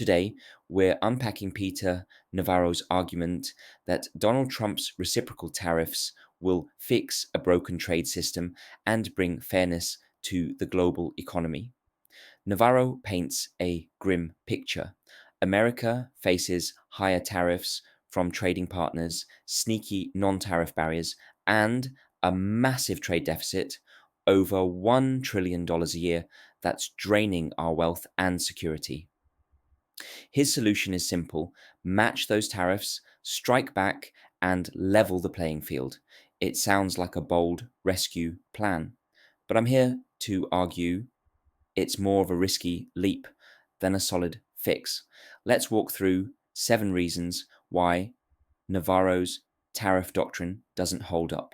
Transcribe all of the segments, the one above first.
Today, we're unpacking Peter Navarro's argument that Donald Trump's reciprocal tariffs will fix a broken trade system and bring fairness to the global economy. Navarro paints a grim picture. America faces higher tariffs from trading partners, sneaky non tariff barriers, and a massive trade deficit, over $1 trillion a year, that's draining our wealth and security. His solution is simple: match those tariffs, strike back, and level the playing field. It sounds like a bold rescue plan, but I'm here to argue it's more of a risky leap than a solid fix. Let's walk through 7 reasons why Navarro's tariff doctrine doesn't hold up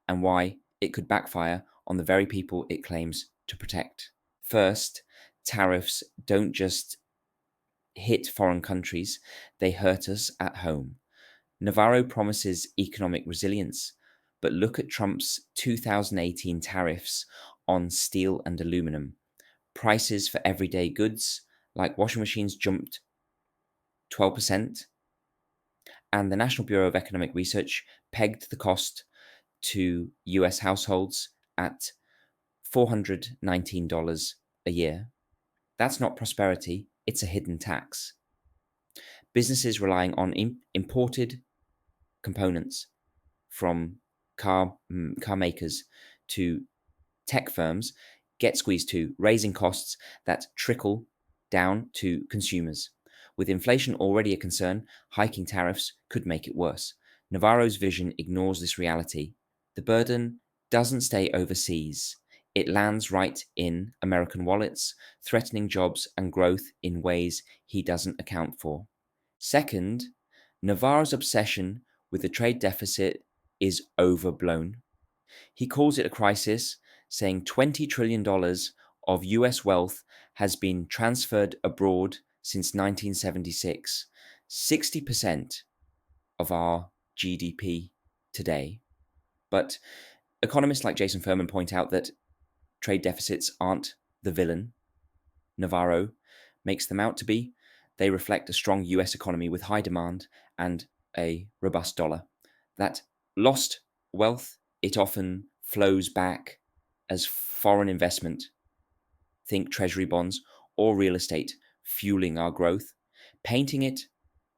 and why it could backfire on the very people it claims to protect. First, tariffs don't just hit foreign countries, they hurt us at home. Navarro promises economic resilience, but look at Trump's 2018 tariffs on steel and aluminum. Prices for everyday goods like washing machines jumped 12%, and the National Bureau of Economic Research pegged the cost to US households at $419 a year. That's not prosperity, it's a hidden tax. Businesses relying on imported components from car makers to tech firms get squeezed too, raising costs that trickle down to consumers. With inflation already a concern, hiking tariffs could make it worse. Navarro's vision ignores this reality. The burden doesn't stay overseas. It lands right in American wallets, threatening jobs and growth in ways he doesn't account for. Second, Navarro's obsession with the trade deficit is overblown. He calls it a crisis, saying $20 trillion of US wealth has been transferred abroad since 1976, 60% of our GDP today. But economists like Jason Furman point out that trade deficits aren't the villain Navarro makes them out to be. They reflect a strong US economy with high demand and a robust dollar. That lost wealth, it often flows back as foreign investment. Think treasury bonds or real estate fueling our growth. Painting it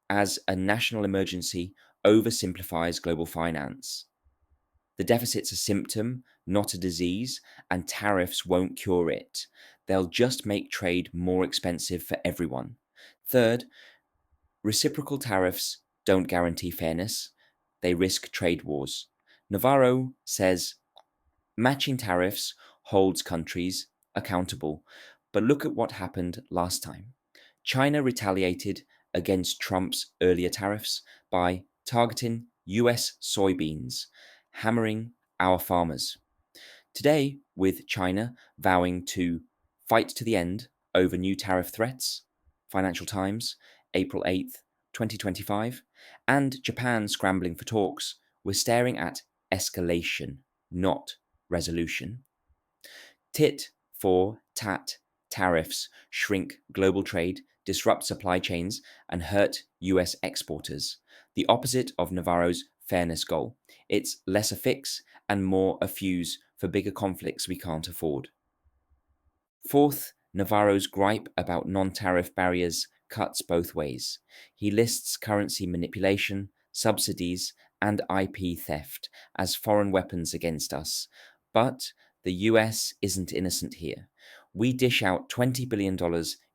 as a national emergency oversimplifies global finance. The deficit's a symptom, not a disease, and tariffs won't cure it. They'll just make trade more expensive for everyone. Third, reciprocal tariffs don't guarantee fairness. They risk trade wars. Navarro says matching tariffs holds countries accountable. But look at what happened last time. China retaliated against Trump's earlier tariffs by targeting US soybeans, hammering our farmers. Today, with China vowing to fight to the end over new tariff threats, Financial Times, April 8th, 2025, and Japan scrambling for talks, we're staring at escalation, not resolution. Tit for tat tariffs shrink global trade, disrupt supply chains, and hurt US exporters. The opposite of Navarro's fairness goal. It's less a fix and more a fuse for bigger conflicts we can't afford. Fourth, Navarro's gripe about non-tariff barriers cuts both ways. He lists currency manipulation, subsidies, and IP theft as foreign weapons against us. But the US isn't innocent here. We dish out $20 billion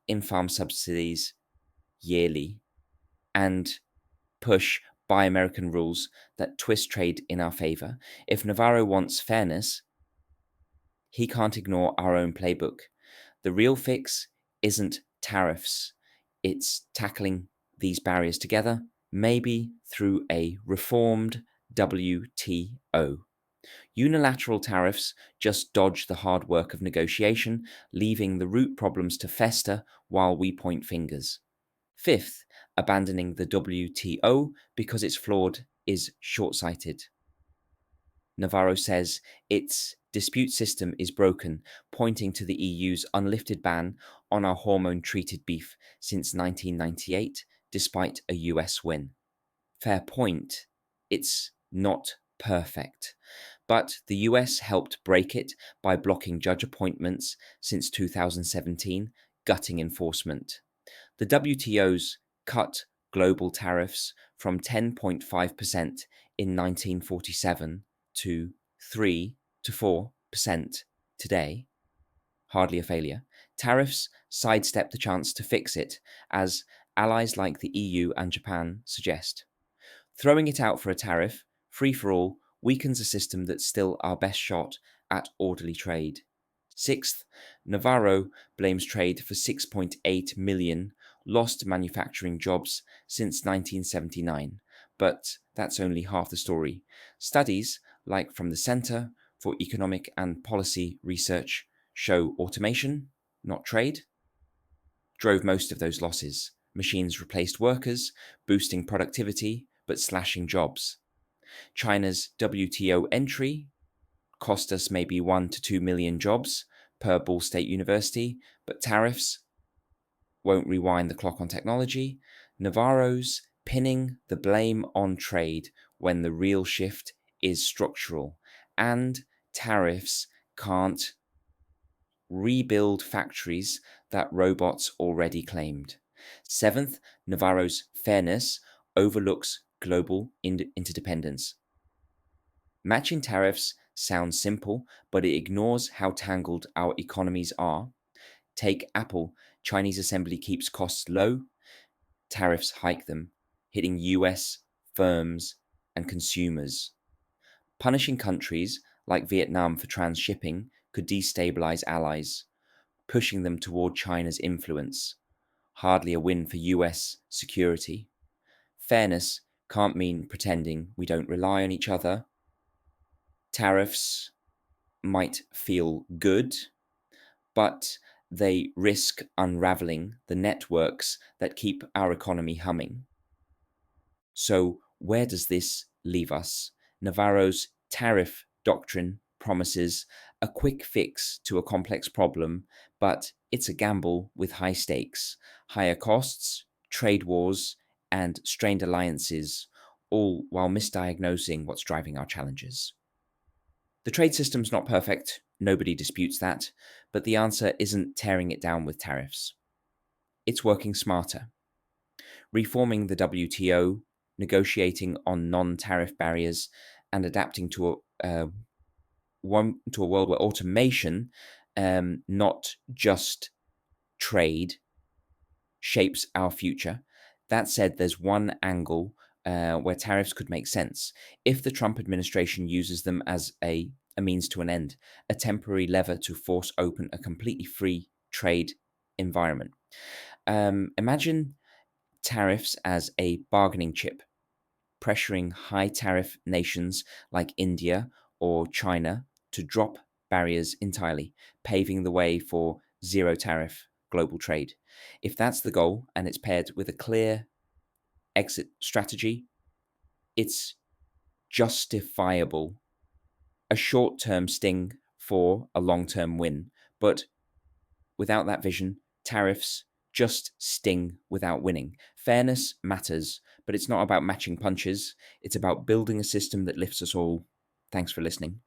in farm subsidies yearly and push Buy American rules that twist trade in our favor. If Navarro wants fairness, he can't ignore our own playbook. The real fix isn't tariffs. It's tackling these barriers together, maybe through a reformed WTO. Unilateral tariffs just dodge the hard work of negotiation, leaving the root problems to fester while we point fingers. Fifth, abandoning the WTO because it's flawed is short-sighted. Navarro says its dispute system is broken, pointing to the EU's unlifted ban on our hormone-treated beef since 1998, despite a US win. Fair point, it's not perfect. But the US helped break it by blocking judge appointments since 2017, gutting enforcement. The WTO's cut global tariffs from 10.5% in 1947 to 3 to 4% today. Hardly a failure. Tariffs sidestep the chance to fix it, as allies like the EU and Japan suggest. Throwing it out for a tariff, free for all, weakens a system that's still our best shot at orderly trade. Sixth, Navarro blames trade for 6.8 million lost manufacturing jobs since 1979, but that's only half the story. Studies, like from the Center for Economic and Policy Research, show automation, not trade, drove most of those losses. Machines replaced workers, boosting productivity but slashing jobs. China's WTO entry cost us maybe 1 to 2 million jobs per Ball State University, but tariffs won't rewind the clock on technology. Navarro's pinning the blame on trade when the real shift is structural, and tariffs can't rebuild factories that robots already claimed. Seventh, Navarro's fairness overlooks global interdependence. Matching tariffs sounds simple, but it ignores how tangled our economies are. Take Apple. Chinese assembly keeps costs low, tariffs hike them, hitting US firms and consumers. Punishing countries like Vietnam for transshipping could destabilize allies, pushing them toward China's influence. Hardly a win for US security. Fairness can't mean pretending we don't rely on each other. Tariffs might feel good, but they risk unraveling the networks that keep our economy humming. So, where does this leave us? Navarro's tariff doctrine promises a quick fix to a complex problem, but it's a gamble with high stakes, higher costs, trade wars, and strained alliances, all while misdiagnosing what's driving our challenges. The trade system's not perfect, nobody disputes that, but the answer isn't tearing it down with tariffs. It's working smarter. Reforming the WTO, negotiating on non-tariff barriers, and adapting to a world where automation, not just trade, shapes our future. That said, there's one angle where tariffs could make sense if the Trump administration uses them as a means to an end, a temporary lever to force open a completely free trade environment. Imagine tariffs as a bargaining chip, pressuring high tariff nations like India or China to drop barriers entirely, paving the way for zero tariff global trade. If that's the goal and it's paired with a clear exit strategy, it's justifiable. A short term sting for a long term win. But without that vision, tariffs just sting without winning. Fairness matters, but it's not about matching punches. It's about building a system that lifts us all. Thanks for listening.